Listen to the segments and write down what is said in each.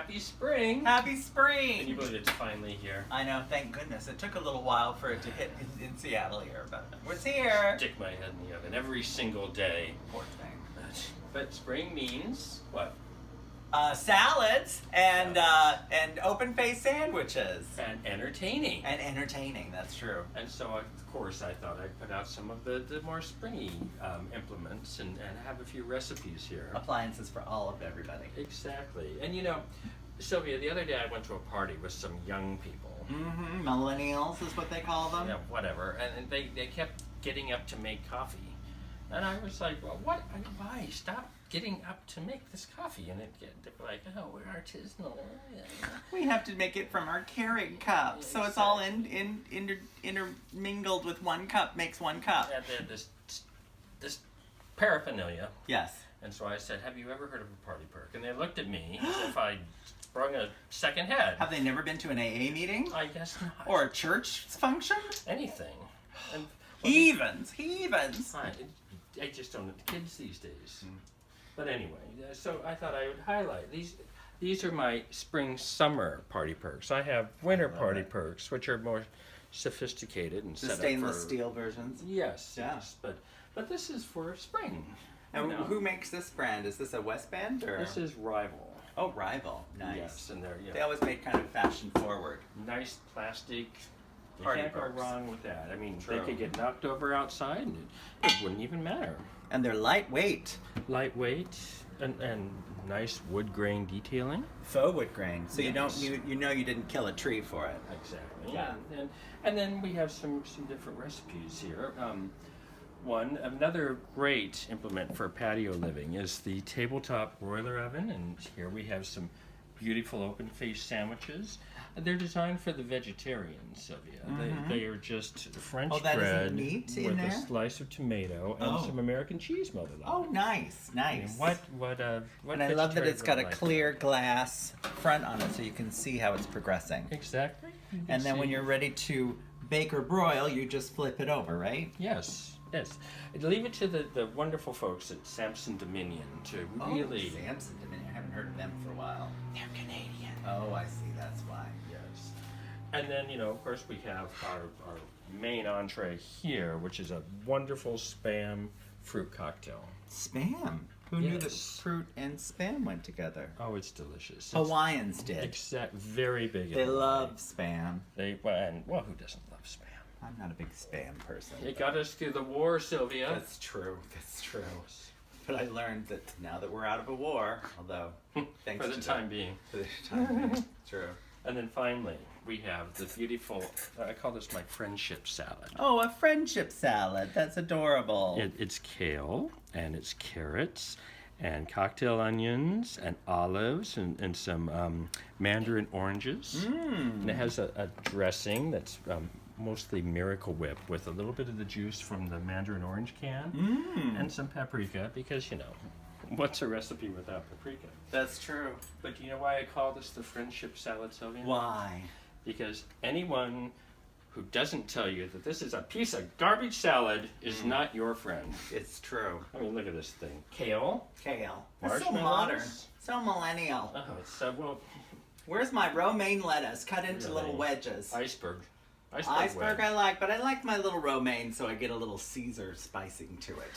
happy spring. Happy spring. Can you believe it's finally here? I know, thank goodness. It took a little while for it to hit in Seattle here, but it's here. Stick my head in the oven every single day. Poor thing. But spring means what? Salads and open-faced sandwiches. And entertaining. And entertaining, that's true. And so, of course, I thought I'd put out some of the more springy implements and have a few recipes here. Appliances for all of everybody. Exactly. And you know, Sylvia, the other day I went to a party with some young people. Mm-hmm. Millennials is what they call them. Yeah, whatever. And they kept getting up to make coffee. And I was like, well, what? Why? Stop getting up to make this coffee. And they were like, oh, we're artisanal. We have to make it from our Keurig cups. So it's all intermingled with one cup, makes one cup. Yeah, they had this paraphernalia. Yes. And so I said, have you ever heard of a party perk? And they looked at me as if I sprung a second head. Have they never been to an AA meeting? I guess not. Or a church function? Anything. And, Heathens. I just don't know the kids these days. But anyway, so I thought I would highlight these. These are my spring-summer party perks. I have winter party perks, which are more sophisticated and The set stainless up for, steel versions. Yes, Yeah. yes, but this is for spring. And you know? who makes this brand? Is this a West Band or? This is Rival. Oh, Rival. Nice. Yes, and they're They always made kind of fashion forward. nice plastic. You Party can't go perks. wrong with that. I mean, True. they could get knocked over outside, and it wouldn't even matter. And they're lightweight. Lightweight and nice wood grain detailing. Faux wood grain. So Yes. you know you didn't kill a tree for it. Exactly. Yeah. And then we have some different recipes here. Another great implement for patio living is the tabletop broiler oven, and here we have some beautiful open-faced sandwiches. They're designed for the vegetarians, Sylvia. They are just French Oh, that bread isn't meat in with there? a slice of tomato and Oh. some American cheese melted on Oh, it. nice. I mean, what And I love that vegetarian it's got a would like clear glass front on it so you can see how it's progressing. that? Exactly. You can And then when see- you're ready to bake or broil, you just flip it over, right? Yes, yes. Leave it to the wonderful folks at Samson Dominion to really... Samson Dominion. I haven't heard of them for a while. They're Canadian. Oh, I see. That's why. Yes. And then, you know, of course, we have our main entree here, which is a wonderful Spam fruit cocktail. Spam. Who knew that Yes. fruit and spam went together? Oh, it's delicious. Hawaiians did. Very big. in They Hawaii. love spam. Well, who doesn't love spam? I'm not a big spam person. It got us through the war, Sylvia. That's true. That's true. But I learned that now that we're out of a war, although thanks For the to time being. For the time being. True. And then finally, we have the beautiful, I call this my friendship salad. Oh, a friendship salad. That's adorable. It's kale, and it's carrots, and cocktail onions, and olives, and some mandarin oranges. And it has a dressing that's mostly Miracle Whip with a little bit of the juice from the mandarin orange can, and some paprika, because, you know, what's a recipe without paprika? That's true. But do you know why I call this the friendship salad, Sylvia? Why? Because anyone who doesn't tell you that this is a piece of garbage salad is not your friend. It's true. I mean, look at this thing. Kale. Kale. That's so Marshmallows. modern. So millennial. Oh, it's well, Where's my romaine lettuce cut into Really? little wedges? iceberg. Iceberg wedge. I like, but I like my little romaine so I get a little Caesar spicing to it.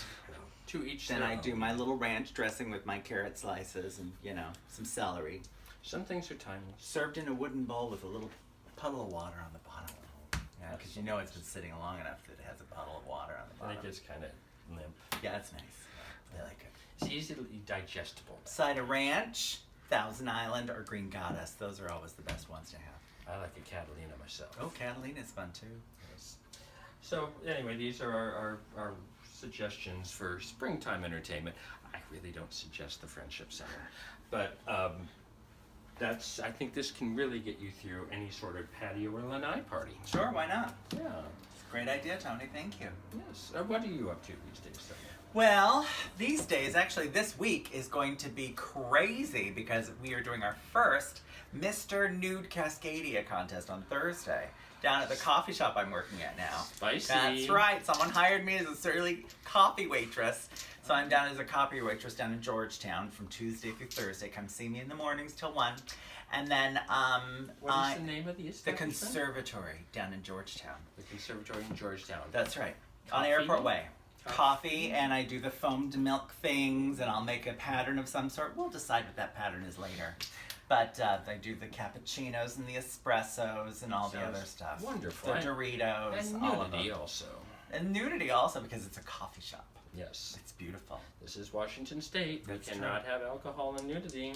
To each Then their I do own. my little ranch dressing with my carrot slices and, you know, some celery. Some things are timeless. Served in a wooden bowl with a little puddle of water on the bottom. Yeah, because you know it's been sitting long enough that it has a puddle of water on the And bottom. it gets kind of limp. Yeah, it's nice. I like it. It's easily digestible. Side of ranch, Thousand Island, or Green Goddess. Those are always the best ones to have. I like a Catalina myself. Oh, Catalina's fun too. Yes. So anyway, these are our suggestions for springtime entertainment. I really don't suggest the friendship salad, but I think this can really get you through any sort of patio or lanai party. Sure, why not? Yeah. Great idea, Tony. Thank you. Yes. What are you up to these days, Sonia? Well, these days, actually, this week is going to be crazy because we are doing our first Mr. Nude Cascadia contest on Thursday down at the coffee shop I'm working at now. Spicy. That's right. Someone hired me as a surly coffee waitress. So I'm down as a coffee waitress down in Georgetown from Tuesday through Thursday. Come see me in the mornings till 1. And then What is the name of the the establishment? conservatory down in Georgetown. The conservatory in Georgetown. That's right. On Coffee? Airport Way. Coffee, and I do the foamed milk things, and I'll make a pattern of some sort. We'll decide what that pattern is later. But I do the cappuccinos and the espressos and all the Sounds other stuff. wonderful. The Doritos, And all of nudity them. also. And nudity also because it's a coffee shop. Yes. It's beautiful. This is Washington State. That's We cannot have alcohol and nudity.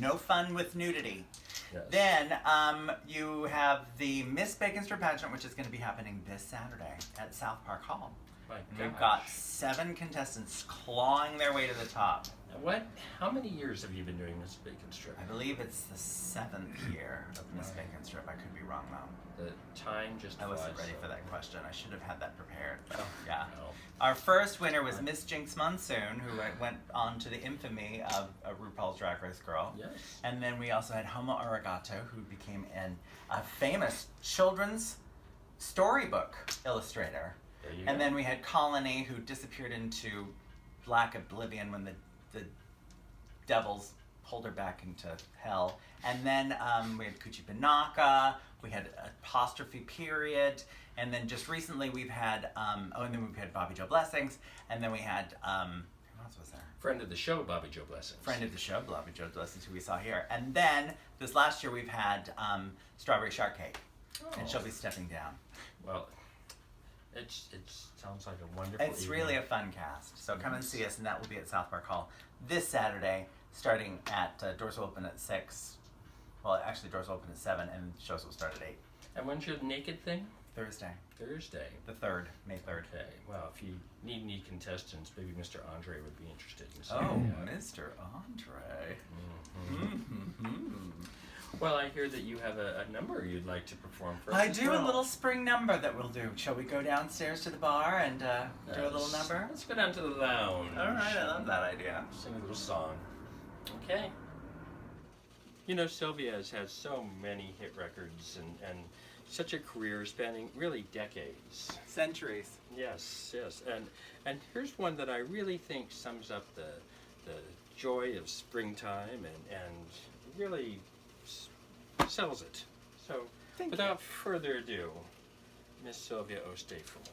No fun with nudity. Yes. Then you have the Miss Bacon Strip pageant, which is going to be happening this Saturday at South Park Hall. My And we've gosh. got 7 contestants clawing their way to the top. How many years have you been doing this bacon strip? I believe it's the 7th year of Miss Bacon Strip. I could be wrong though. The time just I wasn't flies ready so- for that question. I should have had that prepared. Oh, Yeah. no. Our first winner was Miss Jinx Monsoon, who went on to the infamy of a RuPaul's Drag Race girl. Yes. And then we also had Homo Arigato, who became a famous children's storybook illustrator. There you And go. then we had Colony, who disappeared into black oblivion when the devils pulled her back into hell. And then we had Kuchi Banaka, we had Apostrophe Period, and then just recently we've had, and then we've had Bobby Joe Blessings, and then we had, who else was there? Friend of the show, Bobby Joe Blessings. Friend of the show, Bobby Joe Blessings, who we saw here. And then this last year we've had Strawberry Shortcake, and she'll be stepping down. Well, it sounds like a wonderful It's evening. really a fun cast. So come and see us, and that will be at South Park Hall this Saturday, starting at, doors will open at 6. Well, actually, doors will open at 7, and shows will start at 8. And when's your naked thing? Thursday, Thursday. the 3rd, May 3rd. Okay. Well, if you need any contestants, maybe Mr. Andre would be interested in Oh, seeing that. Mr. Andre. Mhm. Well, I hear that you have a number you'd like to perform for us. I as do well. a little spring number that we'll do. Shall we go downstairs to the bar and do a little Yes. number? Let's go down to the lounge. All right, I love that idea. Sing a little song. Okay. You know, Sylvia has had so many hit records and such a career spanning really decades. Centuries. Yes, yes. And here's one that I really think sums up the joy of springtime and really sells it. So, Thank without further ado, Miss Sylvia, oh, stay for more.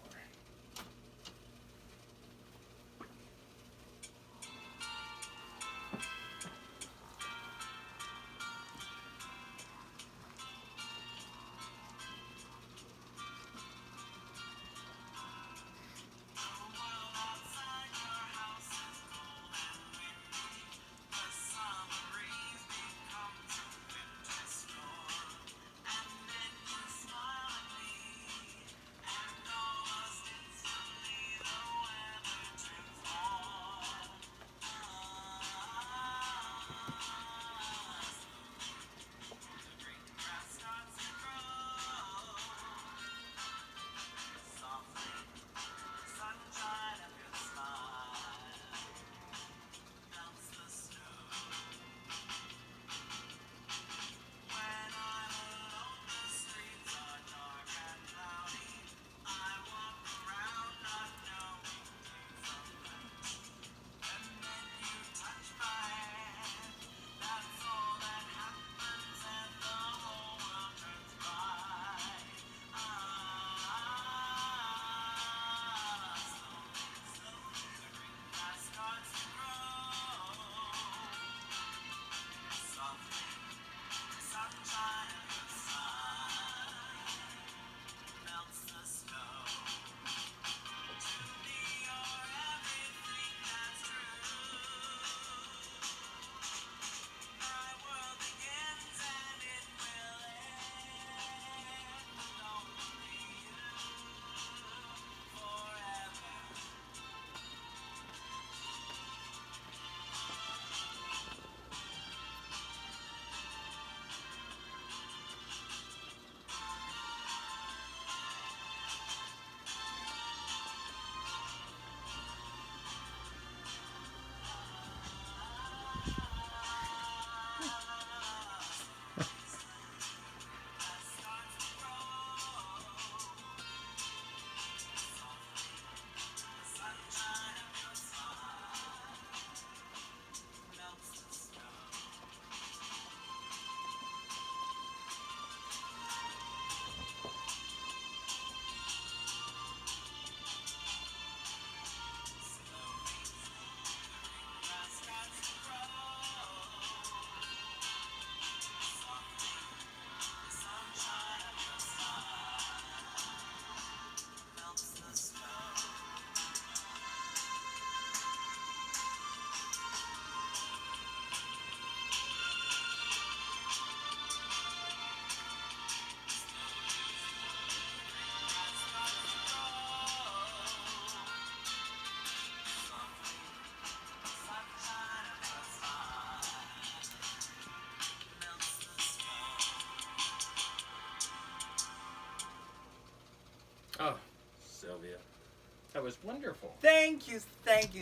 wonderful. Thank you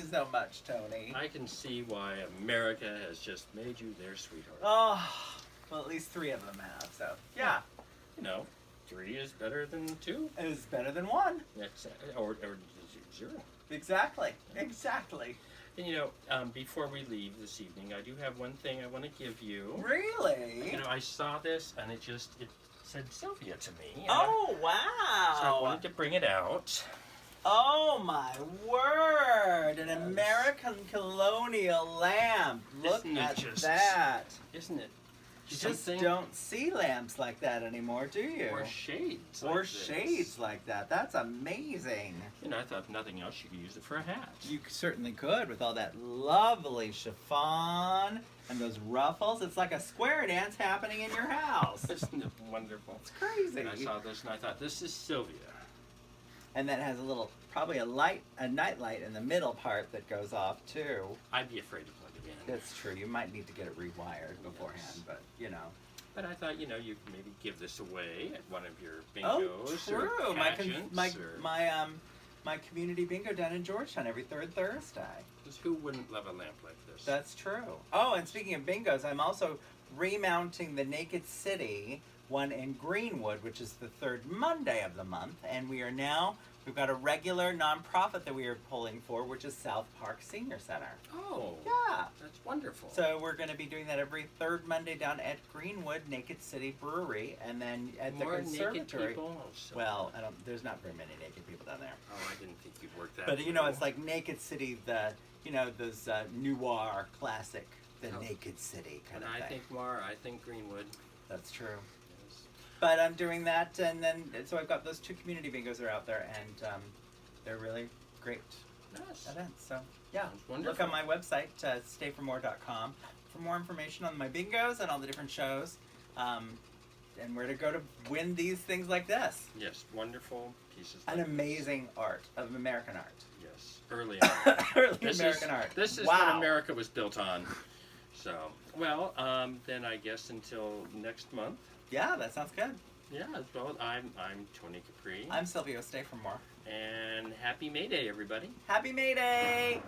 so much, Tony. I can see why America has just made you their sweetheart. Oh, well, at least 3 of them have. So yeah, You know, 3 is better than 2. it was better than 1. Or 0. Exactly. And you know, before we leave this evening, I do have one thing I want to give you. Really? You know, I saw this and it said Sylvia to me. And Oh So I wow! wanted to bring it out. Oh my word! An American colonial lamp. Look Isn't it at just- that. Isn't it? You just something? don't see lamps like that anymore, do you? Or shades. Or like this. shades like that. That's amazing. You know, I thought if nothing else, you could use it for a hat. You certainly could with all that lovely chiffon and those ruffles. It's like a square dance happening in your house. Isn't it wonderful? It's crazy. And I saw this and I thought, this is Sylvia. And that has probably a night light in the middle part that goes off too. I'd be afraid to plug it in. That's true. You might need to get it rewired beforehand, Yes. but you know. But I thought, you know, you could maybe give this away at one of your Oh, bingos true. or pageants. My community bingo down in Georgetown every 3rd Thursday. Because who wouldn't love a lamp like this? That's true. Oh, and speaking of bingos, I'm also remounting the Naked City one in Greenwood, which is the 3rd Monday of the month, and we've got a regular nonprofit that we are pulling for, which is South Park Senior Center. Oh, Yeah. that's wonderful. So we're going to be doing that every 3rd Monday down at Greenwood Naked City Brewery, and then at More the conservatory. naked people? Oh, so Well, there's not very many naked people down there. Oh, I didn't think you'd work that. But you know, through. it's like Naked City, those noir classic, the Oh. Naked City kind And of I thing. think more. I think Greenwood. That's true. Is, But I'm doing that, and then so I've got those 2 community bingos are out there, and they're really great yes. events. So yeah, Sounds look wonderful. on my website, stayformore.com, for more information on my bingos and all the different shows, and where to go to win these things like this. Yes, wonderful pieces. An like this. amazing art of American art. Yes, early on. Early This American is, art. This is wow. what America was built on. So, well, then I guess until next month. Yeah, that sounds good. Yeah, well, I'm Tony Capri. I'm Sylvia. Stay for more. And happy May Day, everybody. Happy May Day!